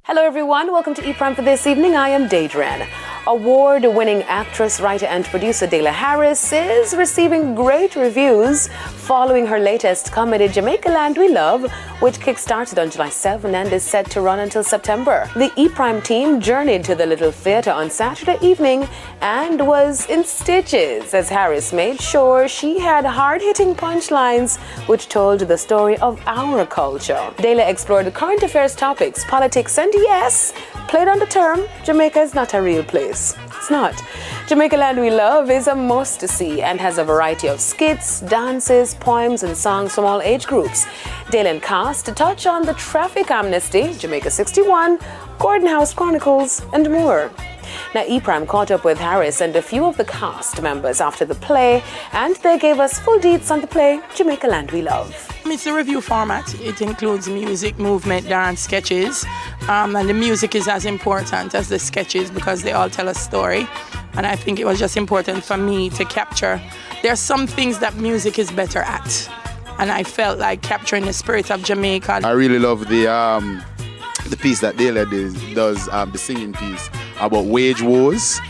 Hello everyone, welcome to Prrime for this evening. I am Daedran. Award-winning actress, writer and producer Dahlia Harris is receiving great reviews following her latest comedy Jamaica Land We Love, which kick-started on July 7 and is set to run until September. The Prrime team journeyed to the Little Theatre on Saturday evening and was in stitches as Harris made sure she had hard-hitting punchlines which told the story of our culture. Dahlia explored current affairs topics, politics and yes, played on the term, Jamaica is not a real place. It's not. Jamaica Land We Love is a must-see and has a variety of skits, dances, poems and songs from all age groups. Dahlia and cast touch on the traffic amnesty, Jamaica 61, Gordon House Chronicles and more. Now, Prrime caught up with Harris and a few of the cast members after the play, and they gave us full deets on the play Jamaica Land We Love. It's a review format. It includes music, movement, dance, sketches, and the music is as important as the sketches because they all tell a story. And I think it was just important for me to capture. There are some things that music is better at, and I felt like capturing the spirit of Jamaica. I really love the piece that Dahlia does, the singing piece about wage wars.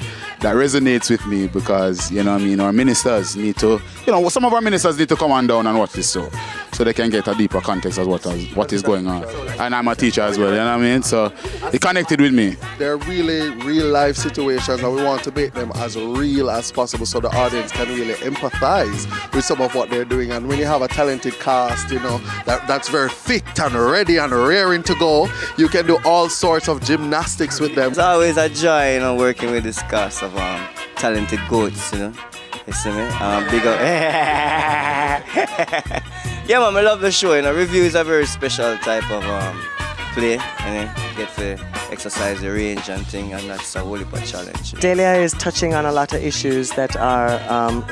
That resonates with me because, you know what I mean, our ministers need to, some of our ministers need to come on down and watch this show so they can get a deeper context of what is going on. And I'm a teacher as well, you know what I mean? So it connected with me. They're really real life situations and we want to make them as real as possible so the audience can really empathize with some of what they're doing. And when you have a talented cast, that's very fit and ready and raring to go, you can do all sorts of gymnastics with them. It's always a joy, working with this cast of talented goats, You see me? Big up. Yeah, man, I love the show. Review is a very special type of play. Get to exercise the range and thing, and that's a whole heap of challenge. Dahlia is touching on a lot of issues that are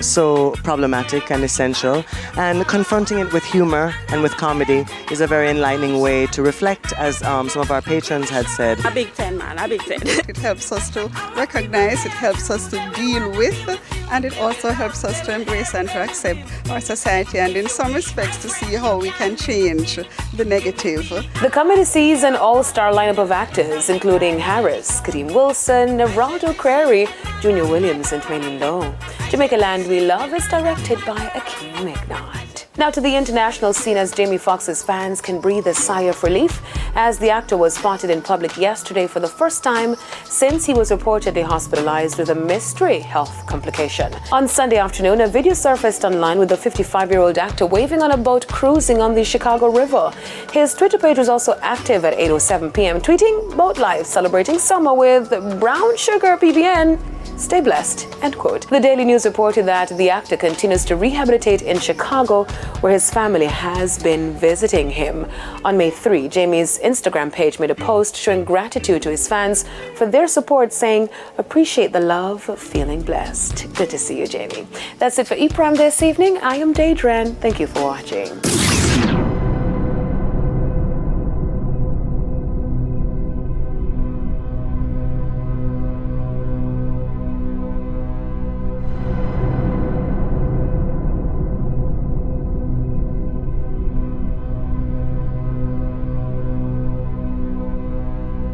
so problematic and essential, and confronting it with humor and with comedy is a very enlightening way to reflect, as some of our patrons had said. A big fan, man, a big fan. It helps us to recognize, it helps us to deal with, and it also helps us to embrace and to accept our society, and in some respects to see how we can change the negative. The comedy sees an all-star lineup of actors, including Harris, Kadeem Wilson, Nevraldo Crary, Junior Williams, and Maylin Lowe. Jamaica Land We Love is directed by Akeem McNaught. Now to the international scene as Jamie Foxx's fans can breathe a sigh of relief as the actor was spotted in public yesterday for the first time since he was reportedly hospitalized with a mystery health complication. On Sunday afternoon, a video surfaced online with the 55-year-old actor waving on a boat cruising on the Chicago River. His Twitter page was also active at 8:07 p.m., tweeting, "Boat life celebrating summer with brown sugar PBN. Stay blessed," end quote. The Daily News reported that the actor continues to rehabilitate in Chicago, where his family has been visiting him. On May 3, Jamie's Instagram page made a post showing gratitude to his fans for their support, saying, "Appreciate the love, feeling blessed." Good to see you, Jamie. That's it for Prrime this evening. I am Daedran. Thank you for watching.